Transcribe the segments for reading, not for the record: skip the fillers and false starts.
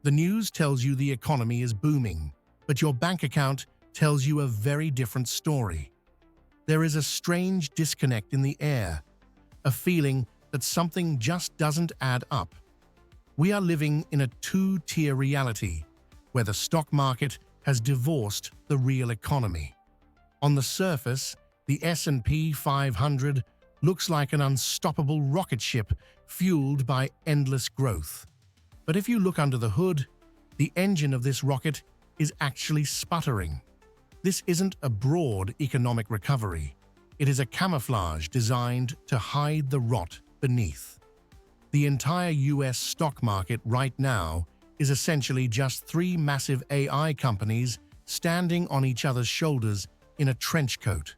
The news tells you the economy is booming, but your bank account tells you a very different story. There is a strange disconnect in the air, a feeling that something just doesn't add up. We are living in a two-tier reality, where the stock market has divorced the real economy. On the surface, the S&P 500 looks like an unstoppable rocket ship fueled by endless growth. But if you look under the hood, the engine of this rocket is actually sputtering. This isn't a broad economic recovery. It is a camouflage designed to hide the rot beneath. The entire US stock market right now is essentially just three massive AI companies standing on each other's shoulders in a trench coat.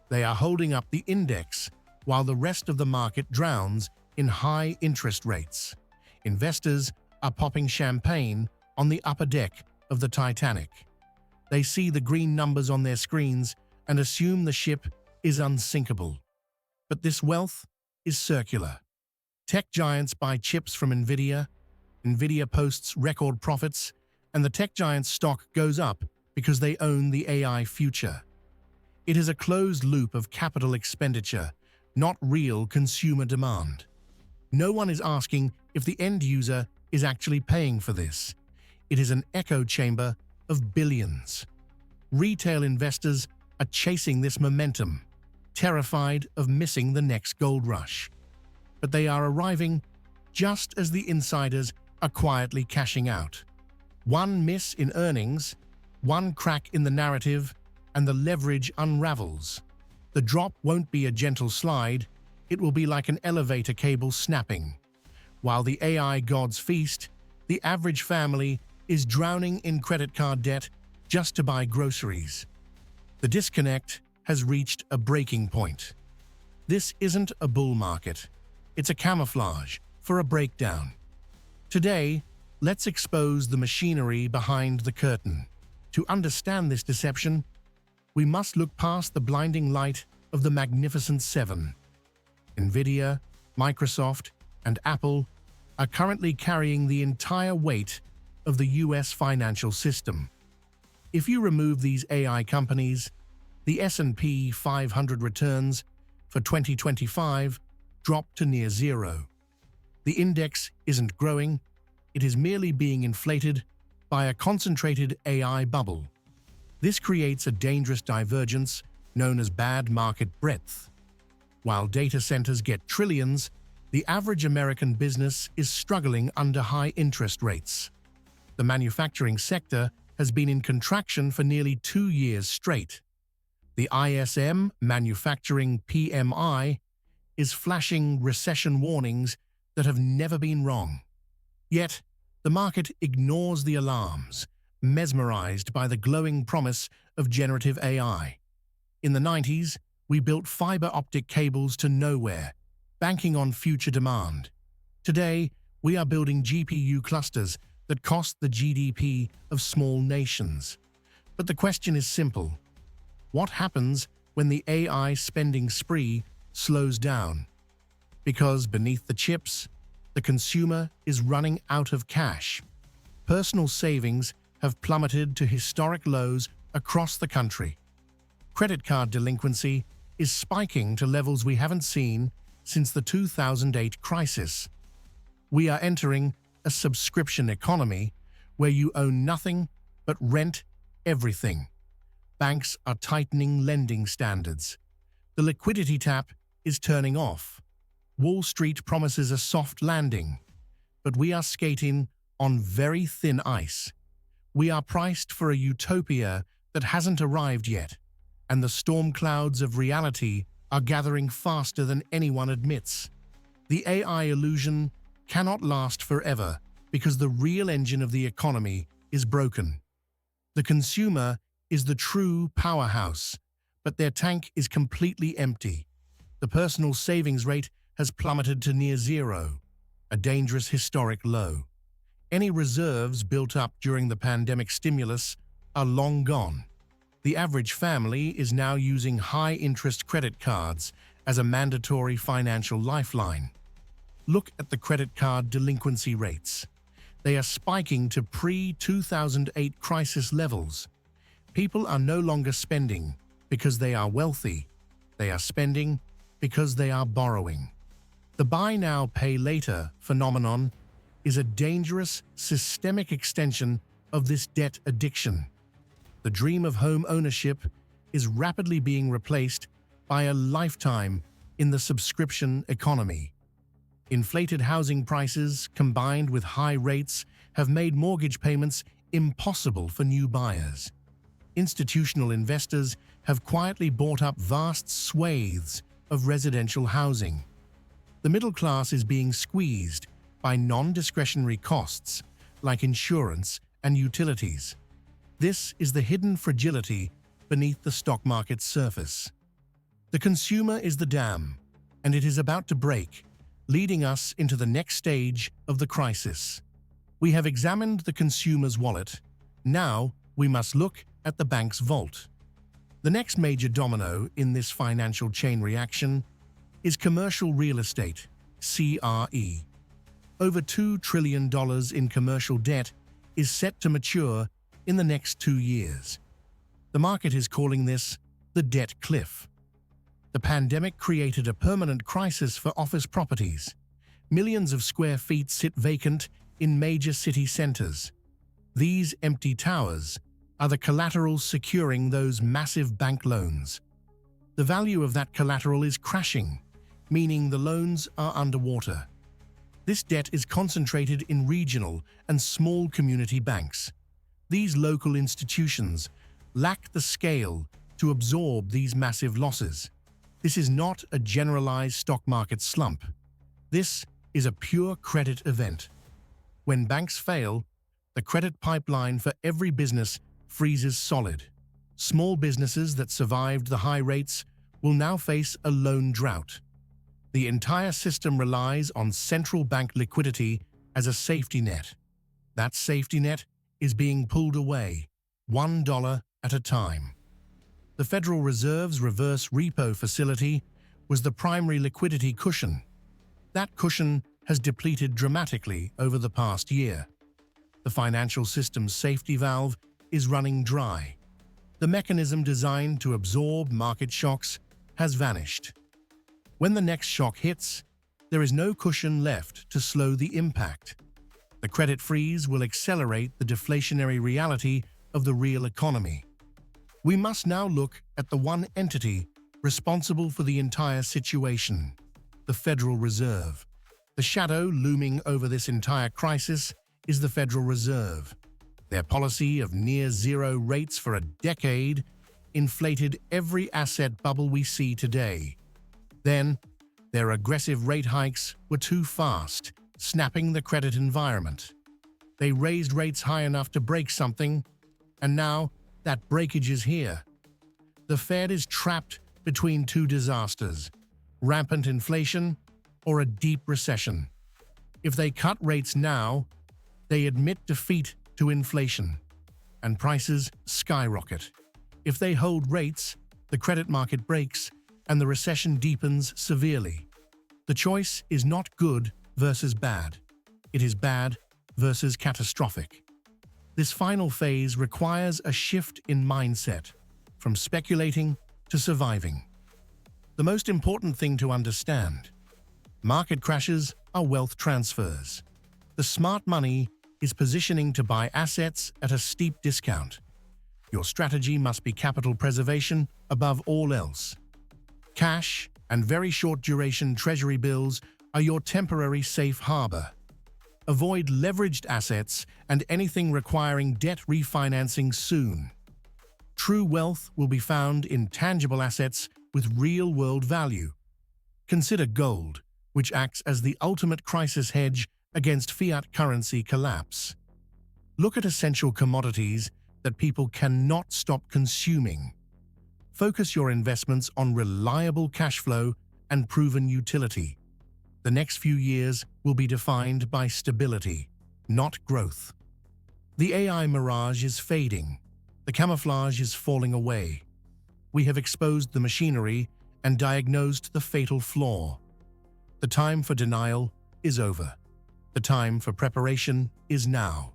They are holding up the index while the rest of the market drowns in high interest rates. Investors are popping champagne on the upper deck of the Titanic. They see the green numbers on their screens and assume the ship is unsinkable. But this wealth is circular. Tech giants buy chips from Nvidia posts record profits, and the tech giant's stock goes up because they own the AI future. It is a closed loop of capital expenditure, not real consumer demand. No one is asking if the end user is actually paying for this. It is an echo chamber of billions. Retail investors are chasing this momentum, terrified of missing the next gold rush. But they are arriving just as the insiders are quietly cashing out. One miss in earnings, one crack in the narrative, and the leverage unravels. The drop won't be a gentle slide, it will be like an elevator cable snapping. While the AI gods feast, the average family is drowning in credit card debt just to buy groceries. The disconnect has reached a breaking point. This isn't a bull market. It's a camouflage for a breakdown. Today, let's expose the machinery behind the curtain. To understand this deception, we must look past the blinding light of the Magnificent Seven. Nvidia, Microsoft, and Apple are currently carrying the entire weight of the US financial system. If you remove these AI companies, the S&P 500 returns for 2025 drop to near zero. The index isn't growing, it is merely being inflated by a concentrated AI bubble. This creates a dangerous divergence known as bad market breadth. While data centers get trillions, the average American business is struggling under high interest rates. The manufacturing sector has been in contraction for nearly 2 years straight. The ISM Manufacturing PMI is flashing recession warnings that have never been wrong. Yet, the market ignores the alarms, mesmerized by the glowing promise of generative AI. In the 90s, we built fiber optic cables to nowhere, banking on future demand. Today, we are building GPU clusters that cost the GDP of small nations. But the question is simple. What happens when the AI spending spree slows down? Because beneath the chips, the consumer is running out of cash. Personal savings have plummeted to historic lows across the country. Credit card delinquency is spiking to levels we haven't seen since the 2008 crisis. We are entering a subscription economy where you own nothing but rent everything. Banks are tightening lending standards. The liquidity tap is turning off. Wall Street promises a soft landing, but we are skating on very thin ice. We are priced for a utopia that hasn't arrived yet, and the storm clouds of reality are gathering faster than anyone admits. The AI illusion cannot last forever because the real engine of the economy is broken. The consumer is the true powerhouse, but their tank is completely empty. The personal savings rate has plummeted to near zero, a dangerous historic low. Any reserves built up during the pandemic stimulus are long gone. The average family is now using high-interest credit cards as a mandatory financial lifeline. Look at the credit card delinquency rates. They are spiking to pre-2008 crisis levels. People are no longer spending because they are wealthy. They are spending because they are borrowing. The buy now, pay later phenomenon is a dangerous, systemic extension of this debt addiction. The dream of home ownership is rapidly being replaced by a lifetime in the subscription economy. Inflated housing prices combined with high rates have made mortgage payments impossible for new buyers. Institutional investors have quietly bought up vast swathes of residential housing. The middle class is being squeezed by non-discretionary costs like insurance and utilities. This is the hidden fragility beneath the stock market's surface. The consumer is the dam, and it is about to break, leading us into the next stage of the crisis. We have examined the consumer's wallet. Now we must look at the bank's vault. The next major domino in this financial chain reaction is commercial real estate, CRE. Over $2 trillion in commercial debt is set to mature in the next 2 years. The market is calling this the debt cliff. The pandemic created a permanent crisis for office properties. Millions of square feet sit vacant in major city centers. These empty towers are the collateral securing those massive bank loans. The value of that collateral is crashing, meaning the loans are underwater. This debt is concentrated in regional and small community banks. These local institutions lack the scale to absorb these massive losses. This is not a generalized stock market slump. This is a pure credit event. When banks fail, the credit pipeline for every business freezes solid. Small businesses that survived the high rates will now face a loan drought. The entire system relies on central bank liquidity as a safety net. That safety net is being pulled away, $1 at a time. The Federal Reserve's reverse repo facility was the primary liquidity cushion. That cushion has depleted dramatically over the past year. The financial system's safety valve is running dry. The mechanism designed to absorb market shocks has vanished. When the next shock hits, there is no cushion left to slow the impact. The credit freeze will accelerate the deflationary reality of the real economy. We must now look at the one entity responsible for the entire situation, the Federal Reserve. The shadow looming over this entire crisis is the Federal Reserve. Their policy of near-zero rates for a decade inflated every asset bubble we see today. Then, their aggressive rate hikes were too fast, snapping the credit environment. They raised rates high enough to break something, and now that breakage is here. The Fed is trapped between two disasters: rampant inflation or a deep recession. If they cut rates now, they admit defeat to inflation, and prices skyrocket. If they hold rates, the credit market breaks and the recession deepens severely. The choice is not good versus bad. It is bad versus catastrophic. This final phase requires a shift in mindset, from speculating to surviving. The most important thing to understand: market crashes are wealth transfers. The smart money is positioning to buy assets at a steep discount. Your strategy must be capital preservation above all else. Cash and very short-duration treasury bills are your temporary safe harbor. Avoid leveraged assets and anything requiring debt refinancing soon. True wealth will be found in tangible assets with real-world value. Consider gold, which acts as the ultimate crisis hedge against fiat currency collapse. Look at essential commodities that people cannot stop consuming. Focus your investments on reliable cash flow and proven utility. The next few years will be defined by stability, not growth. The AI mirage is fading. The camouflage is falling away. We have exposed the machinery and diagnosed the fatal flaw. The time for denial is over. The time for preparation is now.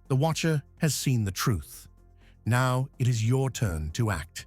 The watcher has seen the truth. Now it is your turn to act.